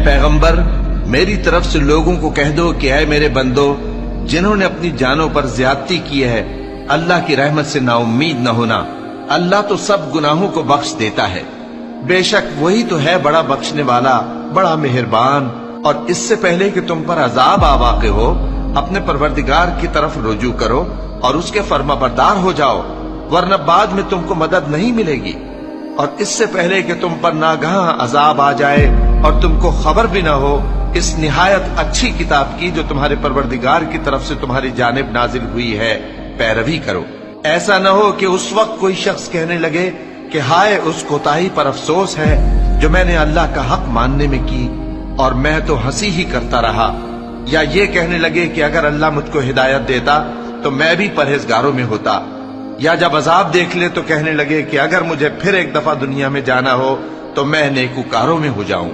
पैगंबर, मेरी तरफ से लोगों को कह दो कि ऐ मेरे बंदो, जिन्होंने अपनी जानों पर ज्यादती की है, अल्लाह की रहमत से नाउम्मीद न होना। अल्लाह तो सब गुनाहों को बख्श देता है। बेशक वही तो है बड़ा बख्शने वाला, बड़ा मेहरबान। और इससे पहले कि तुम पर अजाब आ वाक़े हो, अपने परवरदिगार की तरफ रुजू करो और उसके फर्माबरदार हो जाओ, वरना बाद में तुमको मदद नहीं मिलेगी। और इससे पहले कि तुम पर नागहां अजाब आ जाए और तुमको खबर भी ना हो, इस निहायत अच्छी किताब की जो तुम्हारे परवरदिगार की तरफ से तुम्हारी जानिब नाजिल हुई है, पैरवी करो। ऐसा न हो कि उस वक्त कोई शख्स कहने लगे कि हाय उस कोताही पर अफसोस है जो मैंने अल्लाह का हक मानने में की और मैं तो हंसी ही करता रहा। या ये कहने लगे कि अगर अल्लाह मुझको हिदायत देता तो मैं भी परहेजगारों में होता। या जब अजाब देख ले तो कहने लगे कि अगर मुझे फिर एक दफा दुनिया में जाना हो तो मैं नेकूकारों में हो जाऊं।